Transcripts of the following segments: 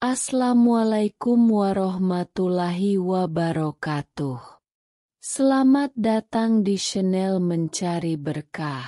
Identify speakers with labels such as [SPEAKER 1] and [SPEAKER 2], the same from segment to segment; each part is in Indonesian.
[SPEAKER 1] Assalamualaikum warahmatullahi wabarakatuh. Selamat datang di channel Mencari Berkah.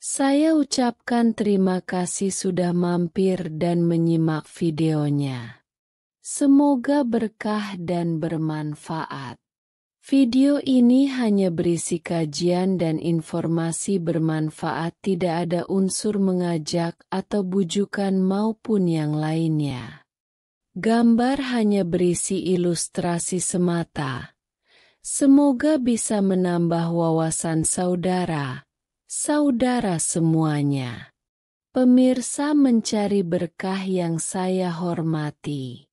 [SPEAKER 1] Saya ucapkan terima kasih sudah mampir dan menyimak videonya. Semoga berkah dan bermanfaat. Video ini hanya berisi kajian dan informasi bermanfaat, tidak ada unsur mengajak atau bujukan maupun yang lainnya. Gambar hanya berisi ilustrasi semata. Semoga bisa menambah wawasan saudara semuanya. Pemirsa Mencari Berkah yang saya hormati.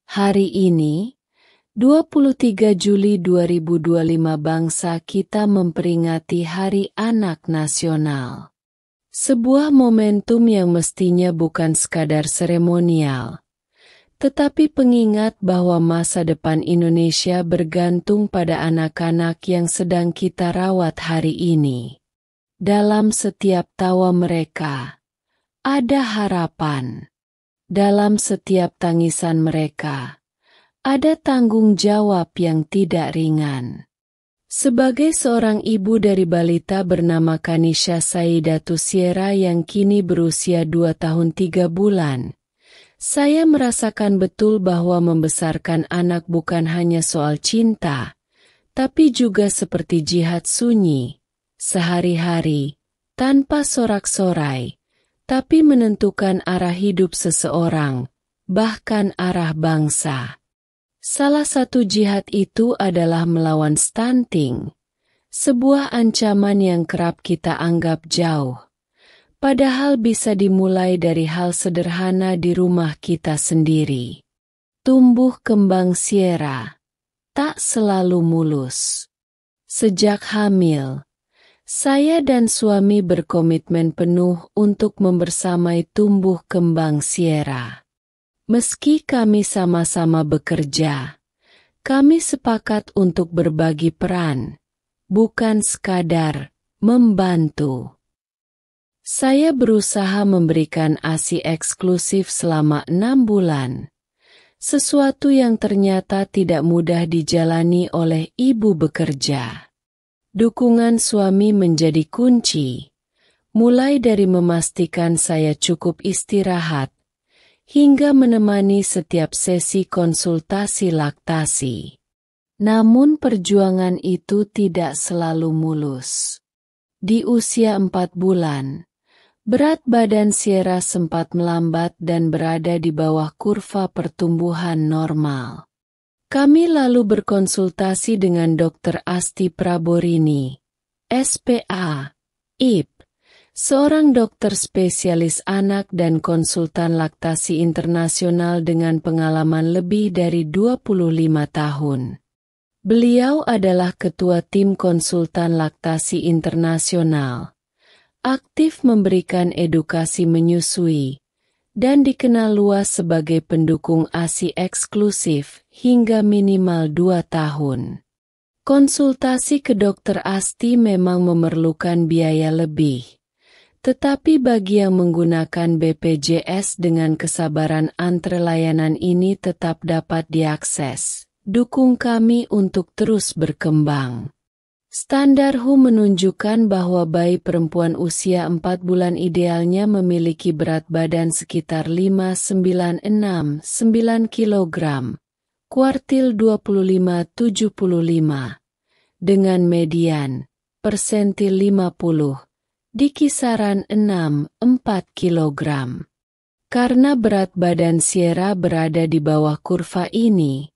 [SPEAKER 1] Hari ini, 23 Juli 2025, bangsa kita memperingati Hari Anak Nasional. Sebuah momentum yang mestinya bukan sekadar seremonial, tetapi pengingat bahwa masa depan Indonesia bergantung pada anak-anak yang sedang kita rawat hari ini. Dalam setiap tawa mereka, ada harapan. Dalam setiap tangisan mereka, ada tanggung jawab yang tidak ringan. Sebagai seorang ibu dari balita bernama Kanisha Saidatu Sierra yang kini berusia 2 tahun 3 bulan, saya merasakan betul bahwa membesarkan anak bukan hanya soal cinta, tapi juga seperti jihad sunyi, sehari-hari, tanpa sorak-sorai, tapi menentukan arah hidup seseorang, bahkan arah bangsa. Salah satu jihad itu adalah melawan stunting, sebuah ancaman yang kerap kita anggap jauh, padahal bisa dimulai dari hal sederhana di rumah kita sendiri. Tumbuh kembang Sierra tak selalu mulus. Sejak hamil, saya dan suami berkomitmen penuh untuk membersamai tumbuh kembang Sierra. Meski kami sama-sama bekerja, kami sepakat untuk berbagi peran, bukan sekadar membantu. Saya berusaha memberikan ASI eksklusif selama 6 bulan, sesuatu yang ternyata tidak mudah dijalani oleh ibu bekerja. Dukungan suami menjadi kunci, mulai dari memastikan saya cukup istirahat, hingga menemani setiap sesi konsultasi laktasi. Namun perjuangan itu tidak selalu mulus. Di usia 4 bulan, berat badan Sierra sempat melambat dan berada di bawah kurva pertumbuhan normal. Kami lalu berkonsultasi dengan Dr. Asti Praborini, SPA, IP, seorang dokter spesialis anak dan konsultan laktasi internasional dengan pengalaman lebih dari 25 tahun. Beliau adalah ketua tim konsultan laktasi internasional, aktif memberikan edukasi menyusui, dan dikenal luas sebagai pendukung ASI eksklusif hingga minimal 2 tahun. Konsultasi ke Dr. Asti memang memerlukan biaya lebih, tetapi bagi yang menggunakan BPJS dengan kesabaran antre layanan ini tetap dapat diakses. Dukung kami untuk terus berkembang. Standar WHO menunjukkan bahwa bayi perempuan usia 4 bulan idealnya memiliki berat badan sekitar 596,9 kg, kuartil 25-75, dengan median, persentil 50, di kisaran 6-4 kg. Karena berat badan Sierra berada di bawah kurva ini,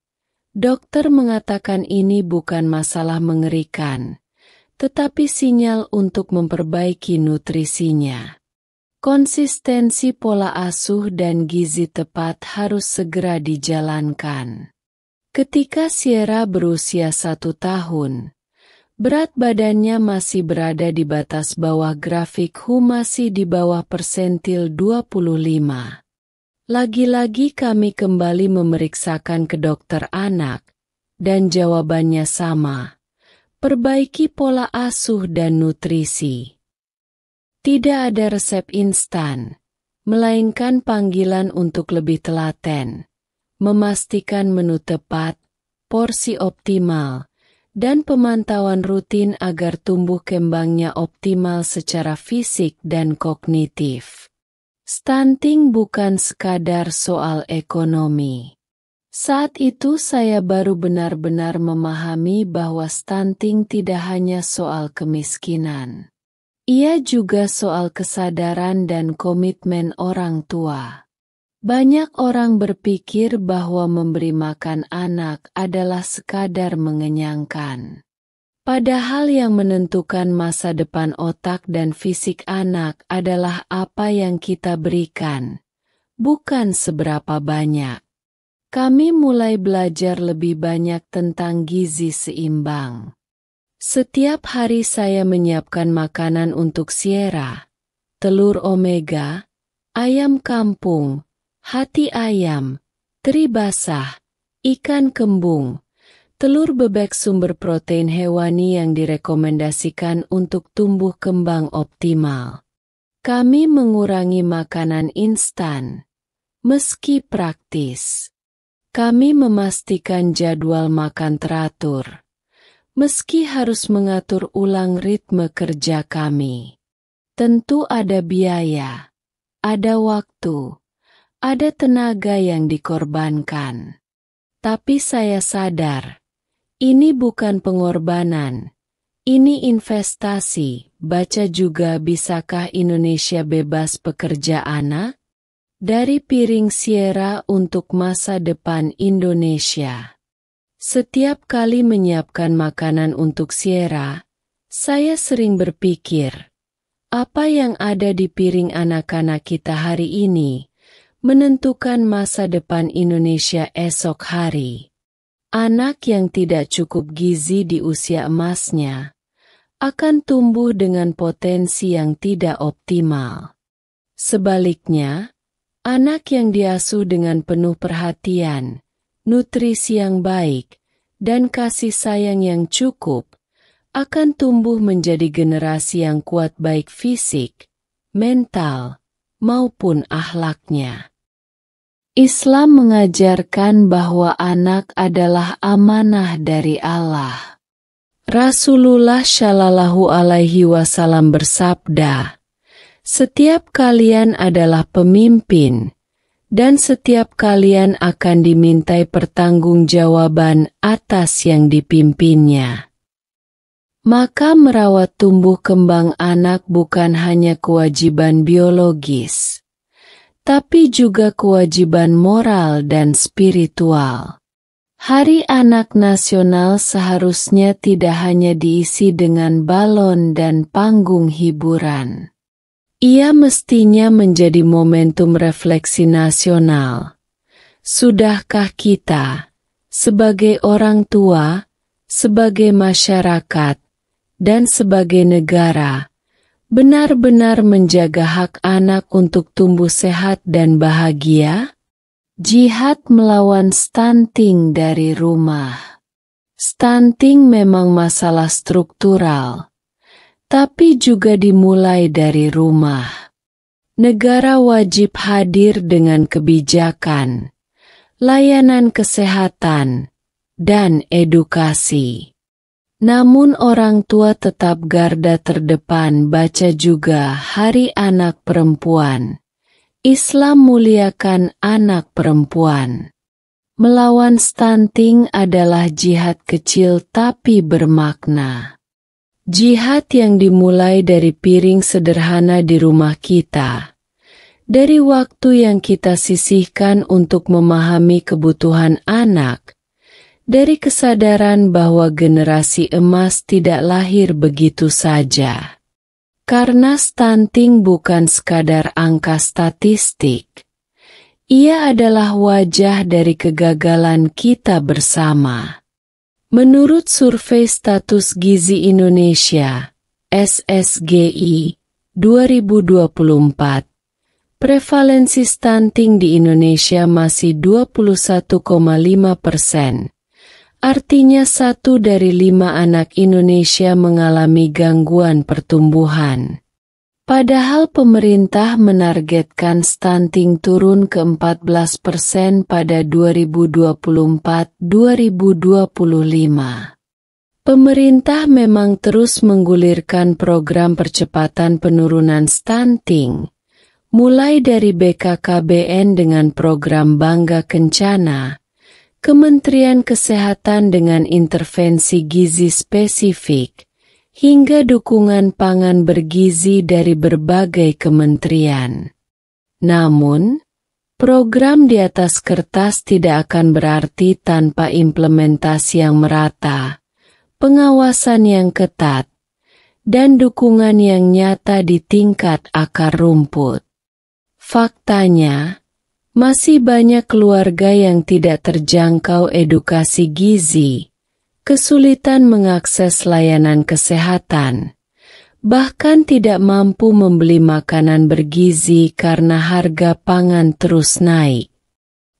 [SPEAKER 1] dokter mengatakan ini bukan masalah mengerikan, tetapi sinyal untuk memperbaiki nutrisinya. Konsistensi pola asuh dan gizi tepat harus segera dijalankan. Ketika Sierra berusia 1 tahun, Berat badannya masih berada di batas bawah grafik HU, masih di bawah persentil 25. Lagi-lagi kami kembali memeriksakan ke dokter anak, dan jawabannya sama. Perbaiki pola asuh dan nutrisi. Tidak ada resep instan, melainkan panggilan untuk lebih telaten, memastikan menu tepat, porsi optimal, dan pemantauan rutin agar tumbuh kembangnya optimal secara fisik dan kognitif. Stunting bukan sekadar soal ekonomi. Saat itu saya baru benar-benar memahami bahwa stunting tidak hanya soal kemiskinan. Ia juga soal kesadaran dan komitmen orang tua. Banyak orang berpikir bahwa memberi makan anak adalah sekadar mengenyangkan. Padahal yang menentukan masa depan otak dan fisik anak adalah apa yang kita berikan, bukan seberapa banyak. Kami mulai belajar lebih banyak tentang gizi seimbang. Setiap hari saya menyiapkan makanan untuk Sierra, telur omega, ayam kampung, hati ayam, teri basah, ikan kembung, telur bebek sumber protein hewani yang direkomendasikan untuk tumbuh kembang optimal. Kami mengurangi makanan instan, meski praktis. Kami memastikan jadwal makan teratur, meski harus mengatur ulang ritme kerja kami. Tentu ada biaya, ada waktu, ada tenaga yang dikorbankan. Tapi saya sadar, ini bukan pengorbanan, ini investasi. Baca juga Bisakah Indonesia Bebas Pekerja Anak? Dari Piring Sierra untuk Masa Depan Indonesia. Setiap kali menyiapkan makanan untuk Sierra, saya sering berpikir, apa yang ada di piring anak-anak kita hari ini menentukan masa depan Indonesia esok hari. Anak yang tidak cukup gizi di usia emasnya akan tumbuh dengan potensi yang tidak optimal. Sebaliknya, anak yang diasuh dengan penuh perhatian, nutrisi yang baik, dan kasih sayang yang cukup, akan tumbuh menjadi generasi yang kuat baik fisik, mental, maupun akhlaknya. Islam mengajarkan bahwa anak adalah amanah dari Allah. Rasulullah Shallallahu Alaihi Wasallam bersabda, "Setiap kalian adalah pemimpin, dan setiap kalian akan dimintai pertanggungjawaban atas yang dipimpinnya." Maka merawat tumbuh kembang anak bukan hanya kewajiban biologis, tapi juga kewajiban moral dan spiritual. Hari Anak Nasional seharusnya tidak hanya diisi dengan balon dan panggung hiburan. Ia mestinya menjadi momentum refleksi nasional. Sudahkah kita, sebagai orang tua, sebagai masyarakat, dan sebagai negara, benar-benar menjaga hak anak untuk tumbuh sehat dan bahagia? Jihad melawan stunting dari rumah. Stunting memang masalah struktural, tapi juga dimulai dari rumah. Negara wajib hadir dengan kebijakan, layanan kesehatan, dan edukasi. Namun orang tua tetap garda terdepan. Baca juga Hari Anak Perempuan. Islam muliakan anak perempuan. Melawan stunting adalah jihad kecil tapi bermakna. Jihad yang dimulai dari piring sederhana di rumah kita. Dari waktu yang kita sisihkan untuk memahami kebutuhan anak. Dari kesadaran bahwa generasi emas tidak lahir begitu saja. Karena stunting bukan sekadar angka statistik. Ia adalah wajah dari kegagalan kita bersama. Menurut Survei Status Gizi Indonesia, SSGI, 2024, prevalensi stunting di Indonesia masih 21,5%. Artinya 1 dari 5 anak Indonesia mengalami gangguan pertumbuhan. Padahal pemerintah menargetkan stunting turun ke 14% pada 2024-2025. Pemerintah memang terus menggulirkan program percepatan penurunan stunting, mulai dari BKKBN dengan program Bangga Kencana, Kementerian Kesehatan dengan intervensi gizi spesifik, hingga dukungan pangan bergizi dari berbagai kementerian. Namun, program di atas kertas tidak akan berarti tanpa implementasi yang merata, pengawasan yang ketat, dan dukungan yang nyata di tingkat akar rumput. Faktanya, masih banyak keluarga yang tidak terjangkau edukasi gizi, kesulitan mengakses layanan kesehatan, bahkan tidak mampu membeli makanan bergizi karena harga pangan terus naik.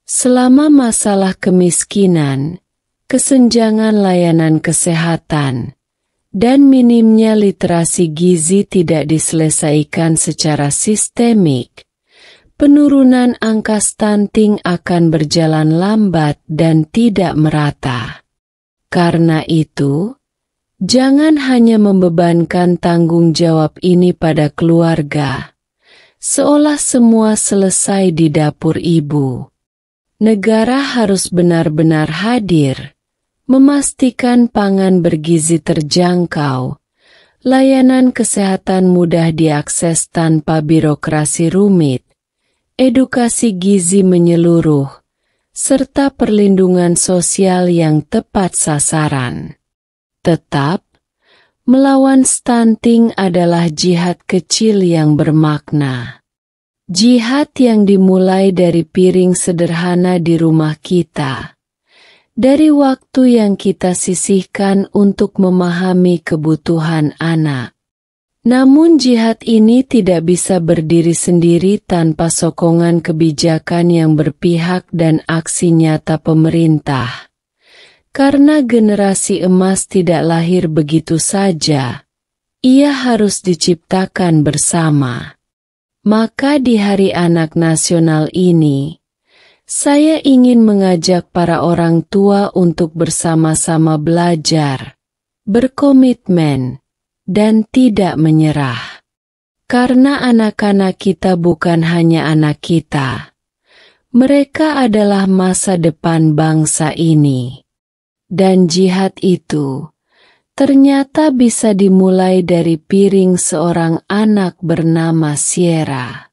[SPEAKER 1] Selama masalah kemiskinan, kesenjangan layanan kesehatan, dan minimnya literasi gizi tidak diselesaikan secara sistemik, penurunan angka stunting akan berjalan lambat dan tidak merata. Karena itu, jangan hanya membebankan tanggung jawab ini pada keluarga, seolah semua selesai di dapur ibu. Negara harus benar-benar hadir, memastikan pangan bergizi terjangkau, layanan kesehatan mudah diakses tanpa birokrasi rumit, edukasi gizi menyeluruh, serta perlindungan sosial yang tepat sasaran. Tetap, melawan stunting adalah jihad kecil yang bermakna. Jihad yang dimulai dari piring sederhana di rumah kita, dari waktu yang kita sisihkan untuk memahami kebutuhan anak. Namun jihad ini tidak bisa berdiri sendiri tanpa sokongan kebijakan yang berpihak dan aksi nyata pemerintah. Karena generasi emas tidak lahir begitu saja, ia harus diciptakan bersama. Maka di Hari Anak Nasional ini, saya ingin mengajak para orang tua untuk bersama-sama belajar, berkomitmen, dan tidak menyerah. Karena anak-anak kita bukan hanya anak kita. Mereka adalah masa depan bangsa ini. Dan jihad itu ternyata bisa dimulai dari piring seorang anak bernama Sierra.